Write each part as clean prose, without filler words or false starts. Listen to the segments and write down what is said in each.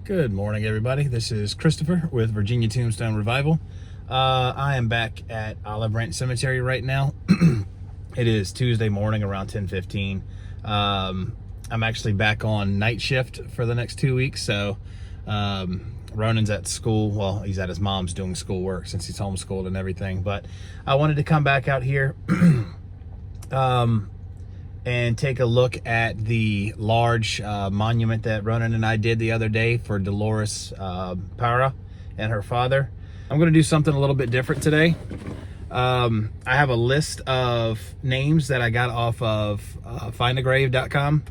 Good morning, everybody. This is Christopher with Virginia Tombstone Revival. I am back at Olive Branch Cemetery right now. It is Tuesday morning around 10:15. I'm actually back on night shift for the next 2 weeks. So Ronan's at school. Well, he's at his mom's doing schoolwork since he's homeschooled and everything. But I wanted to come back out here and take a look at the large monument that Ronan and I did the other day for Dolores Para and her father. I'm going to do something a little bit different today. I have a list of names that I got off of findagrave.com.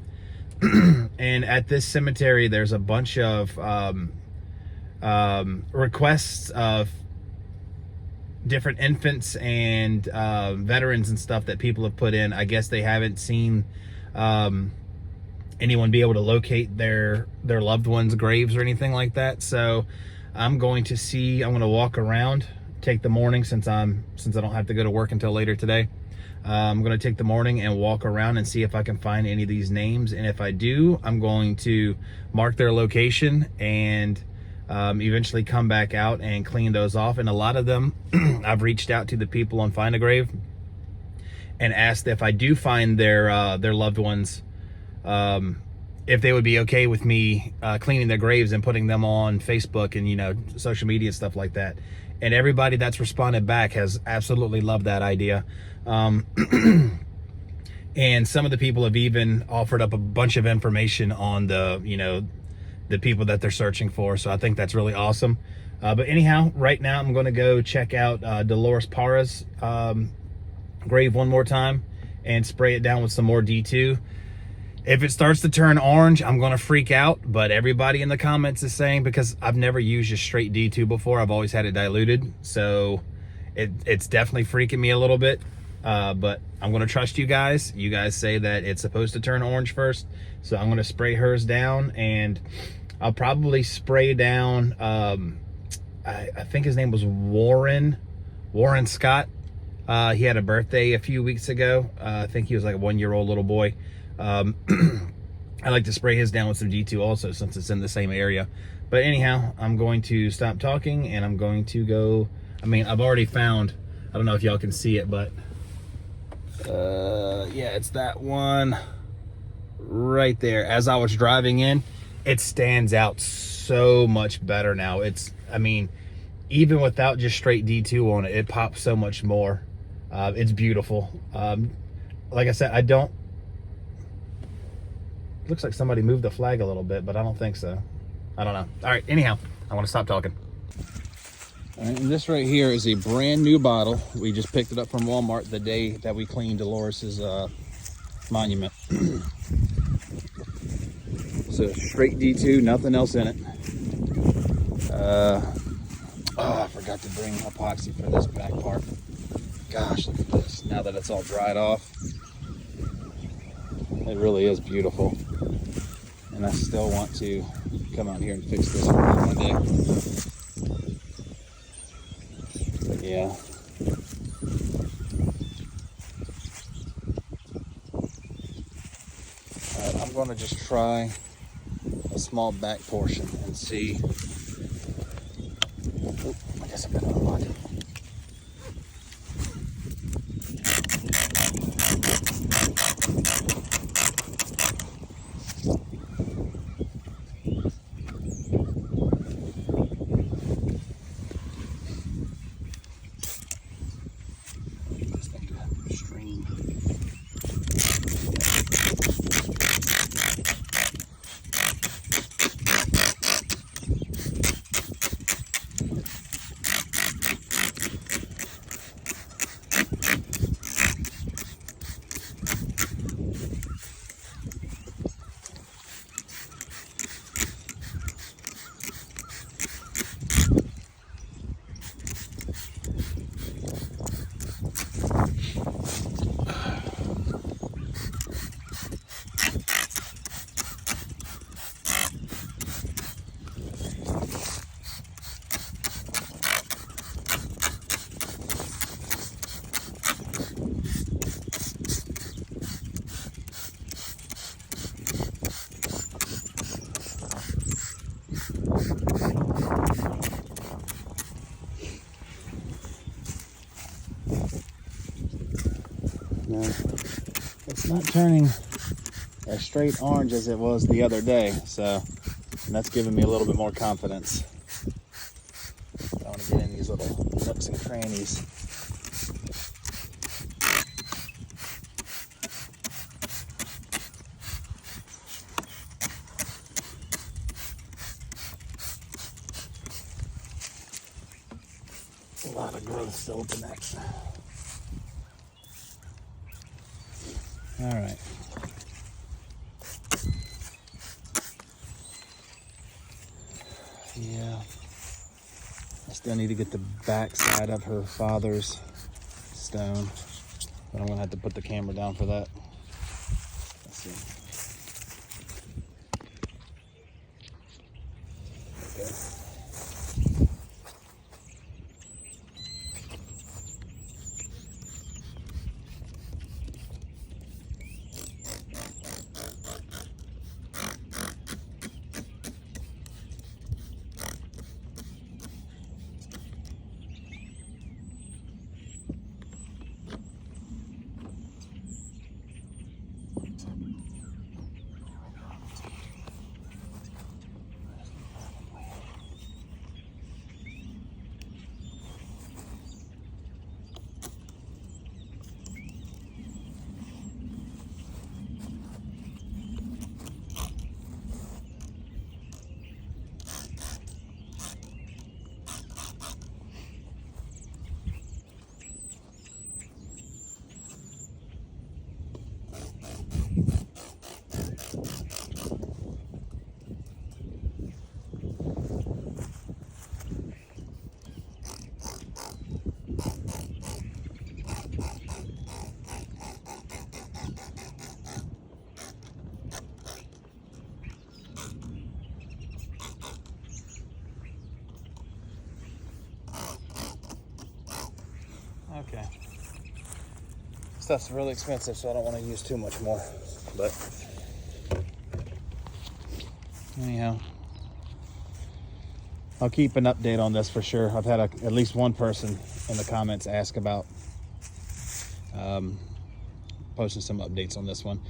And at this cemetery, there's a bunch of requests of different infants and veterans and stuff that people have put in. I guess they haven't seen anyone be able to locate their loved ones' graves or anything like that. So I'm going to walk around, take the morning since I don't have to go to work until later today. I'm going to take the morning and walk around and see if I can find any of these names. And if I do, I'm going to mark their location and eventually come back out and clean those off. And a lot of them, I've reached out to the people on Find a Grave and asked if I do find their loved ones, if they would be okay with me cleaning their graves and putting them on Facebook and social media and stuff like that. And everybody that's responded back has absolutely loved that idea. And some of the people have even offered up a bunch of information on the people that they're searching for. So I think that's really awesome. But anyhow, right now I'm going to go check out Dolores Para's grave one more time and spray it down with some more D2. If it starts to turn orange, I'm going to freak out. But everybody in the comments is saying, because I've never used just straight D2 before, I've always had it diluted. So it's definitely freaking me a little bit. But I'm going to trust you guys. You guys say that it's supposed to turn orange first. So I'm going to spray hers down, and I'll probably spray down, I think his name was Warren Scott. He had a birthday a few weeks ago. I think he was like a 1-year-old little boy. I like to spray his down with some D2 also, since it's in the same area. But anyhow, I'm going to stop talking and I'm going to go. I've already found, I don't know if y'all can see it, but yeah, it's that one right there. As I was driving in, it stands out so much better now. Even without just straight D2 on it, it pops so much more. It's beautiful. Like I said, looks like somebody moved the flag a little bit, but I don't think so. I don't know. All right, anyhow, I want to stop talking. All right, and this right here is a brand new bottle. We just picked it up from Walmart the day that we cleaned Dolores's monument. So straight D2, nothing else in it. I forgot to bring epoxy for this back part. Gosh, look at this. Now that it's all dried off, it really is beautiful. And I still want to come out here and fix this one day. But yeah. All right, I'm going to just try a small back portion and see. Oh, I guess I've been on a lot. No, it's not turning as straight orange as it was the other day, so that's giving me a little bit more confidence. I want to get in these little nooks and crannies. A lot of growth still at the neck. All right. Yeah. I still need to get the back side of her father's stone, but I'm gonna have to put the camera down for that. Let's see. Okay. Okay. Stuff's really expensive, so I don't want to use too much more. But anyhow, I'll keep an update on this for sure. I've had at least one person in the comments ask about posting some updates on this one,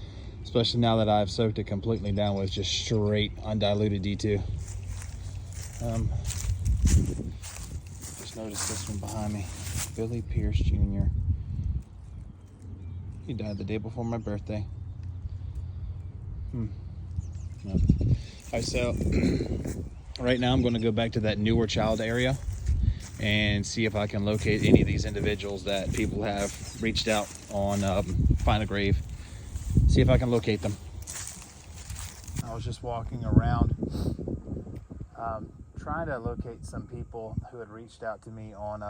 especially now that I've soaked it completely down with just straight undiluted D2. Just noticed this one behind me. Billy Pierce Jr. He died the day before my birthday. No. All right, so right now I'm going to go back to that newer child area and see if I can locate any of these individuals that people have reached out on Find a Grave. See if I can locate them. I was just walking around trying to locate some people who had reached out to me on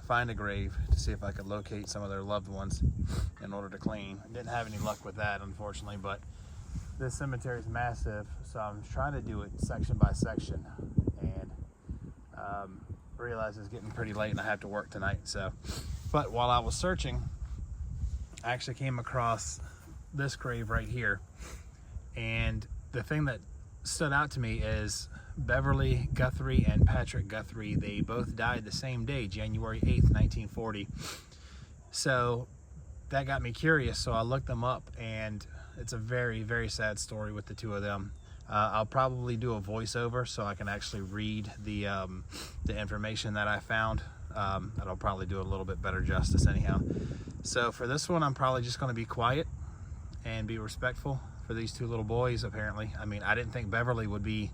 Find a Grave to see if I could locate some of their loved ones in order to clean. I didn't have any luck with that, unfortunately, but this cemetery is massive, so I'm trying to do it section by section, and realize it's getting pretty late and I have to work tonight. So, but while I was searching, I actually came across this grave right here, and the thing that stood out to me is Beverly Guthrie and Patrick Guthrie. They both died the same day, January 8th, 1940. So that got me curious, so I looked them up, and it's a very, very sad story with the two of them. I'll probably do a voiceover so I can actually read the information that I found. That'll probably do a little bit better justice anyhow. So for this one, I'm probably just going to be quiet and be respectful for these two little boys, apparently. I mean, I didn't think Beverly would be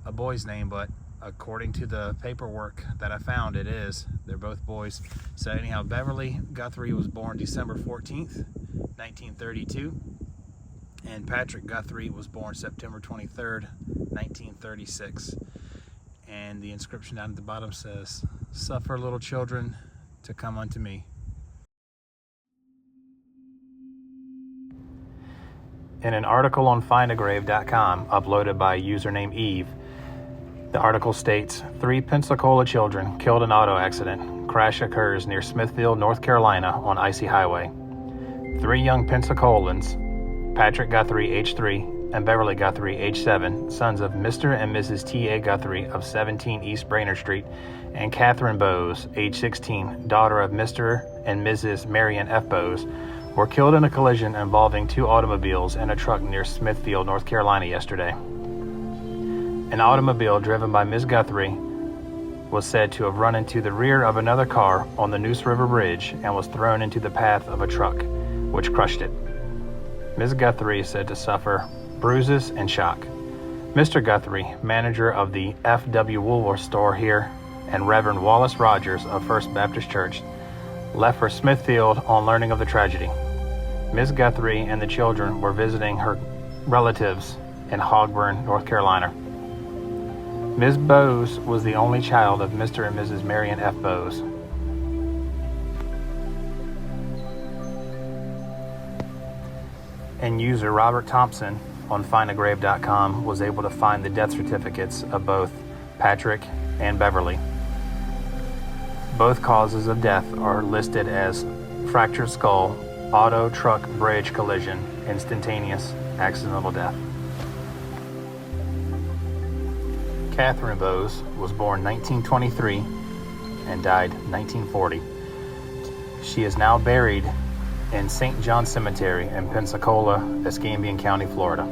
a boy's name, but according to the paperwork that I found, it is. They're both boys. So anyhow, Beverly Guthrie was born December 14th, 1932. And Patrick Guthrie was born September 23rd, 1936. And the inscription down at the bottom says, "Suffer little children to come unto me." In an article on findagrave.com uploaded by username Eve, the article states, 3 Pensacola children killed in auto accident. Crash occurs near Smithfield, North Carolina on icy highway. 3 young Pensacolans, Patrick Guthrie, age 3, and Beverly Guthrie, age 7, sons of Mr. and Mrs. T.A. Guthrie of 17 East Brainerd Street, and Catherine Bowes, age 16, daughter of Mr. and Mrs. Marion F. Bowes, were killed in a collision involving 2 automobiles and a truck near Smithfield, North Carolina yesterday. An automobile driven by Ms. Guthrie was said to have run into the rear of another car on the Neuse River Bridge and was thrown into the path of a truck, which crushed it. Ms. Guthrie is said to suffer bruises and shock. Mr. Guthrie, manager of the F.W. Woolworth store here, and Reverend Wallace Rogers of First Baptist Church, left for Smithfield on learning of the tragedy. Ms. Guthrie and the children were visiting her relatives in Hogburn, North Carolina. Ms. Bowes was the only child of Mr. and Mrs. Marion F. Bowes. And user Robert Thompson on findagrave.com was able to find the death certificates of both Patrick and Beverly. Both causes of death are listed as fractured skull, auto truck bridge collision, instantaneous accidental death. Catherine Bowes was born 1923 and died 1940. She is now buried in St. John Cemetery in Pensacola, Escambia County, Florida.